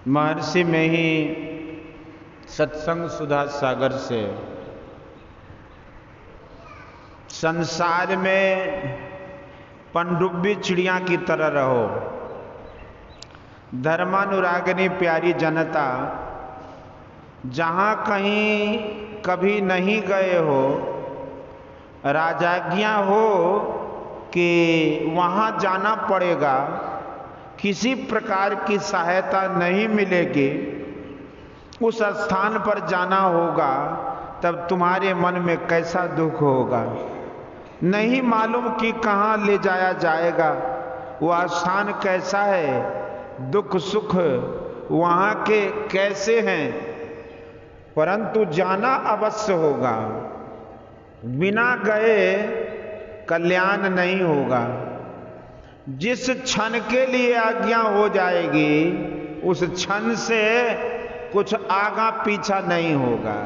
महर्षि में ही सत्संग सुधा सागर से संसार में पनडुब्बी चिड़िया की तरह रहो। धर्मानुरागिनी प्यारी जनता, जहाँ कहीं कभी नहीं गए हो, राजाज्ञा हो कि वहाँ जाना पड़ेगा, किसी प्रकार की सहायता नहीं मिलेगी, उस स्थान पर जाना होगा, तब तुम्हारे मन में कैसा दुख होगा। नहीं मालूम कि कहाँ ले जाया जाएगा, वह स्थान कैसा है, दुख सुख वहाँ के कैसे हैं, परंतु जाना अवश्य होगा। बिना गए कल्याण नहीं होगा। जिस क्षण के लिए आज्ञा हो जाएगी, उस क्षण से कुछ आगा पीछा नहीं होगा,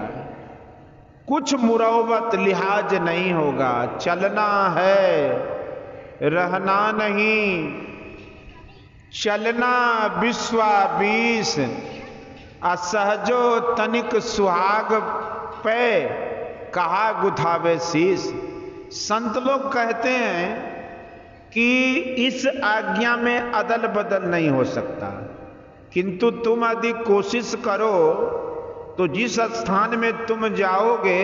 कुछ मुरौवत लिहाज नहीं होगा। चलना है, रहना नहीं। चलना विश्वाबीस, असहजो तनिक सुहाग पे, कहा गुथावे शीस। संत लोग कहते हैं कि इस आज्ञा में अदल बदल नहीं हो सकता, किंतु तुम यदि कोशिश करो तो जिस स्थान में तुम जाओगे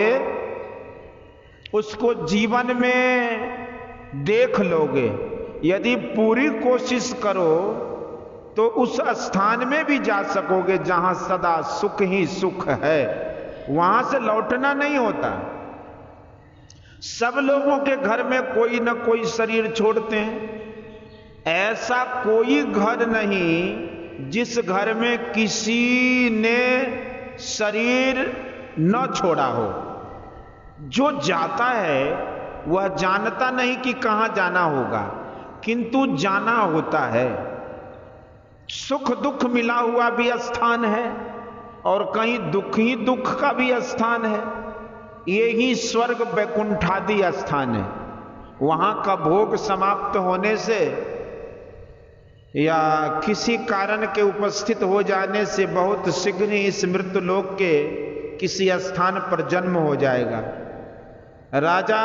उसको जीवन में देख लोगे। यदि पूरी कोशिश करो तो उस स्थान में भी जा सकोगे जहां सदा सुख ही सुख है। वहां से लौटना नहीं होता। सब लोगों के घर में कोई न कोई शरीर छोड़ते हैं। ऐसा कोई घर नहीं जिस घर में किसी ने शरीर न छोड़ा हो। जो जाता है वह जानता नहीं कि कहां जाना होगा, किंतु जाना होता है। सुख दुख मिला हुआ भी स्थान है और कहीं दुख ही दुख का भी स्थान है। यही स्वर्ग वैकुंठादि स्थान है। वहां का भोग समाप्त होने से या किसी कारण के उपस्थित हो जाने से बहुत शीघ्र ही इस मृत्यु लोक के किसी स्थान पर जन्म हो जाएगा। राजा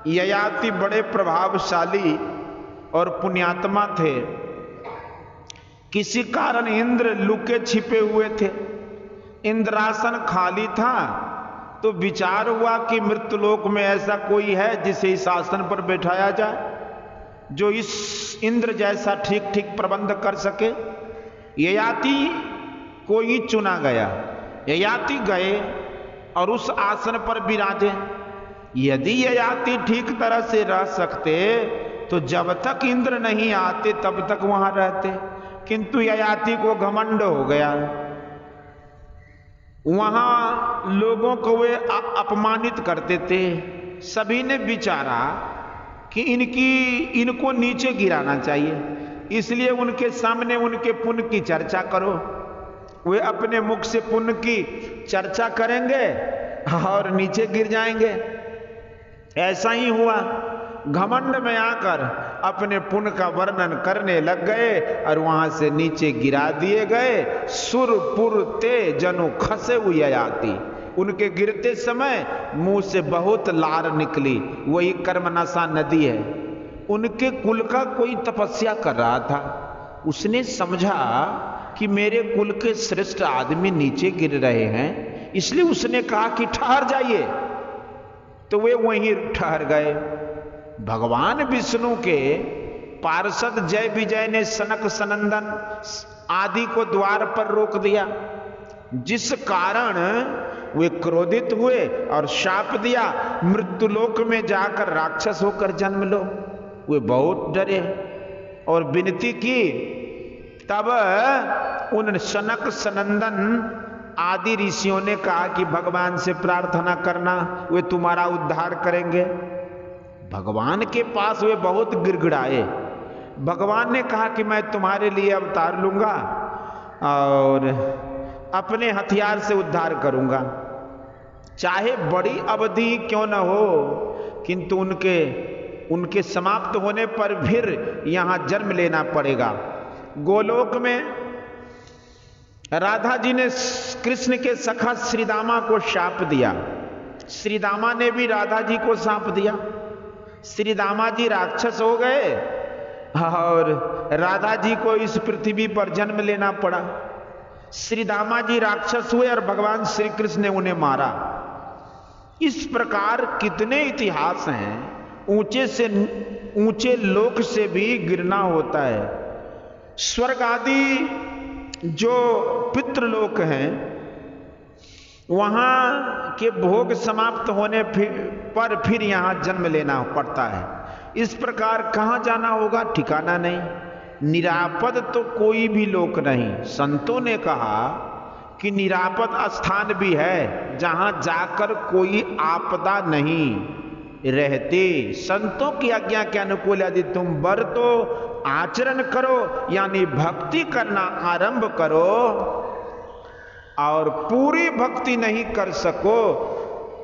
ययाति बड़े प्रभावशाली और पुण्यात्मा थे। किसी कारण इंद्र लुके छिपे हुए थे। इंद्रासन खाली था तो विचार हुआ कि मृत्युलोक में ऐसा कोई है जिसे इस आसन पर बैठाया जाए, जो इस इंद्र जैसा ठीक ठीक प्रबंध कर सके। ययाति को ही चुना गया। ययाति गए और उस आसन पर विराजे। यदि ययाति ठीक तरह से रह सकते तो जब तक इंद्र नहीं आते तब तक वहां रहते, किंतु ययाति को घमंड हो गया। वहां लोगों को वे अपमानित करते थे। सभी ने विचारा कि इनको नीचे गिराना चाहिए, इसलिए उनके सामने उनके पुण्य की चर्चा करो। वे अपने मुख से पुण्य की चर्चा करेंगे और नीचे गिर जाएंगे। ऐसा ही हुआ। घमंड में आकर अपने पुण्य का वर्णन करने लग गए और वहां से नीचे गिरा दिए गए। सुर पुर ते जनु खसे ययाति। उनके गिरते समय मुंह से बहुत लार निकली। वही कर्मनाशा नदी है। उनके कुल का कोई तपस्या कर रहा था। उसने समझा कि मेरे कुल के श्रेष्ठ आदमी नीचे गिर रहे हैं, इसलिए उसने कहा कि ठहर जाइए। तो वे वहीं ठहर गए। भगवान विष्णु के पार्षद जय विजय ने सनक सनंदन आदि को द्वार पर रोक दिया, जिस कारण वे क्रोधित हुए और शाप दिया, मृत्युलोक में जाकर राक्षस होकर जन्म लो। वे बहुत डरे और विनती की। तब उन सनक सनंदन आदि ऋषियों ने कहा कि भगवान से प्रार्थना करना, वे तुम्हारा उद्धार करेंगे। भगवान के पास वे बहुत गिड़गिड़ाए। भगवान ने कहा कि मैं तुम्हारे लिए अवतार लूंगा और अपने हथियार से उद्धार करूंगा, चाहे बड़ी अवधि क्यों न हो, किंतु उनके समाप्त होने पर फिर यहां जन्म लेना पड़ेगा। गोलोक में राधा जी ने कृष्ण के सखा श्रीदामा को शाप दिया, श्रीदामा ने भी राधा जी को शाप दिया। श्रीदामा जी राक्षस हो गए और राधा जी को इस पृथ्वी पर जन्म लेना पड़ा। श्रीदामा जी राक्षस हुए और भगवान श्री कृष्ण ने उन्हें मारा। इस प्रकार कितने इतिहास हैं। ऊंचे से ऊंचे लोक से भी गिरना होता है। स्वर्ग आदि जो पितृलोक हैं, वहां के भोग समाप्त होने पर फिर यहां जन्म लेना पड़ता है। इस प्रकार कहां जाना होगा ठिकाना नहीं, निरापद तो कोई भी लोक नहीं। संतों ने कहा कि निरापद स्थान भी है जहां जाकर कोई आपदा नहीं रहती। संतों की आज्ञा के अनुकूल यदि तुम बरतो, आचरण करो, यानी भक्ति करना आरंभ करो और पूरी भक्ति नहीं कर सको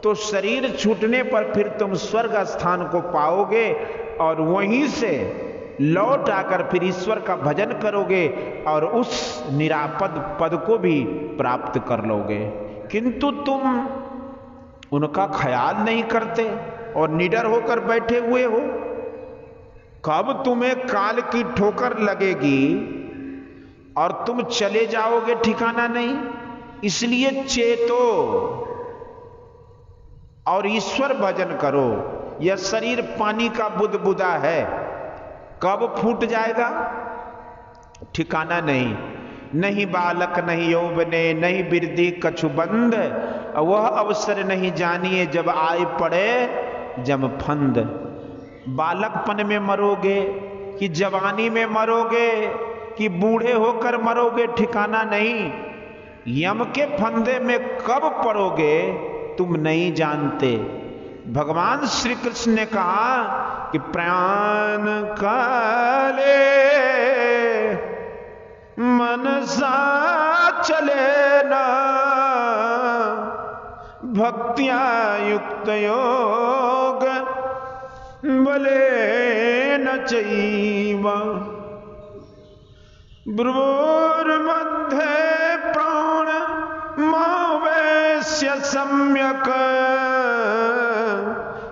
तो शरीर छूटने पर फिर तुम स्वर्ग स्थान को पाओगे और वहीं से लौट आकर फिर ईश्वर का भजन करोगे और उस निरापद पद को भी प्राप्त कर लोगे। किंतु तुम उनका ख्याल नहीं करते और निडर होकर बैठे हुए हो। कब तुम्हें काल की ठोकर लगेगी और तुम चले जाओगे ठिकाना नहीं। इसलिए चेतो और ईश्वर भजन करो। यह शरीर पानी का बुदबुदा है, कब फूट जाएगा ठिकाना नहीं। नहीं बालक नहीं यौवने नहीं बिरदी कछु बंद, वह अवसर नहीं जानिए जब आए पड़े जम फंद। बालकपन में मरोगे कि जवानी में मरोगे कि बूढ़े होकर मरोगे ठिकाना नहीं। यम के फंदे में कब पड़ोगे तुम नहीं जानते। भगवान श्री कृष्ण ने कहा कि प्राण काले मनसा चले न भक्त्या युक्त योग बले न चैव ब्रुवोर्मध्ये प्राण मावेश्य सम्यक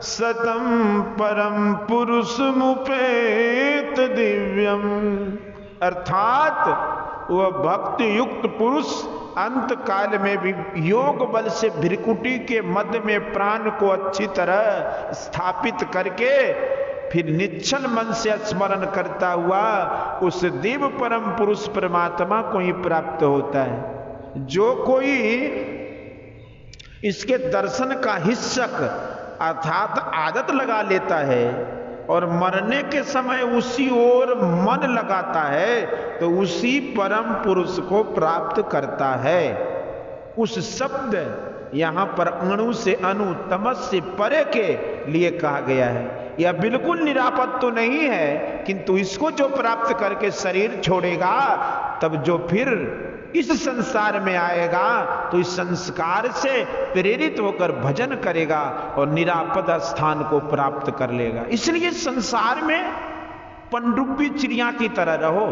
सतम परम पुरुष मुपेत दिव्यम। अर्थात वह भक्ति युक्त पुरुष अंत काल में भी योग बल से भृकुटी के मध्य में प्राण को अच्छी तरह स्थापित करके फिर निश्चल मन से स्मरण करता हुआ उस दिव्य परम पुरुष परमात्मा को ही प्राप्त होता है। जो कोई इसके दर्शन का हिस्सक अर्थात आदत लगा लेता है और मरने के समय उसी ओर मन लगाता है तो उसी परम पुरुष को प्राप्त करता है। उस शब्द यहां पर अणु से अणु तमस से परे के लिए कहा गया है। यह बिल्कुल निरापद तो नहीं है, किंतु इसको जो प्राप्त करके शरीर छोड़ेगा तब जो फिर इस संसार में आएगा तो इस संस्कार से प्रेरित होकर भजन करेगा और निरापद स्थान को प्राप्त कर लेगा। इसलिए संसार में पनडुब्बी चिड़िया की तरह रहो।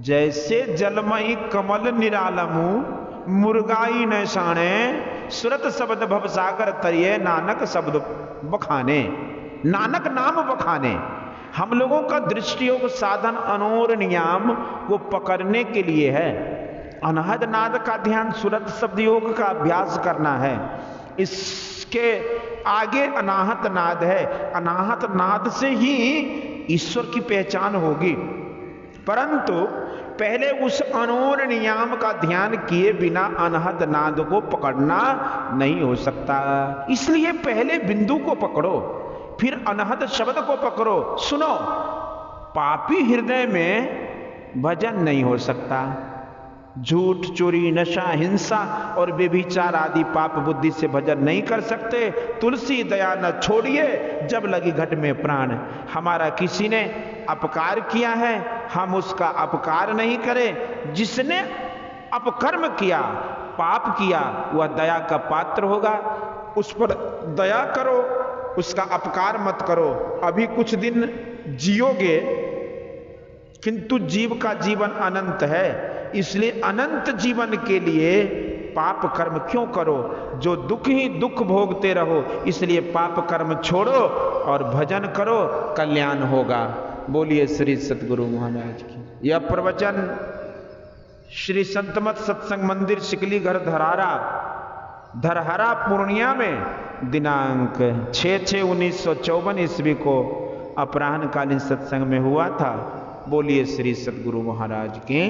जैसे जलमई कमल निरालमु मुर्गाई न शाणे सुरत शब्द भवसागर तरिये नानक शब्द बखाने। नानक नाम बखाने। हम लोगों का दृष्टियोग साधन अनोर नियाम को पकड़ने के लिए है। अनहद नाद का ध्यान सुरत शब्द योग का अभ्यास करना है। इसके आगे अनाहत नाद है। अनाहत नाद से ही ईश्वर की पहचान होगी, परंतु पहले उस अनोर नियाम का ध्यान किए बिना अनहद नाद को पकड़ना नहीं हो सकता। इसलिए पहले बिंदु को पकड़ो, फिर अनहद शब्द को पकड़ो। सुनो, पापी हृदय में भजन नहीं हो सकता। झूठ, चोरी, नशा, हिंसा और व्यभिचार आदि पाप बुद्धि से भजन नहीं कर सकते। तुलसी दया न छोड़िए जब लगी घट में प्राण। हमारा किसी ने अपकार किया है, हम उसका अपकार नहीं करें। जिसने अपकर्म किया, पाप किया, वह दया का पात्र होगा। उस पर दया करो, उसका अपकार मत करो। अभी कुछ दिन जियोगे, किंतु जीव का जीवन अनंत है। इसलिए अनंत जीवन के लिए पाप कर्म क्यों करो, जो दुख ही दुख भोगते रहो। इसलिए पाप कर्म छोड़ो और भजन करो, कल्याण होगा। बोलिए श्री सतगुरु महाराज की। यह प्रवचन श्री संतमत सत्संग मंदिर शिकली घर धरहरा पूर्णिया में दिनांक 6/6/1954 ईस्वी को अपराह्न कालीन सत्संग में हुआ था। बोलिए श्री सतगुरु महाराज की।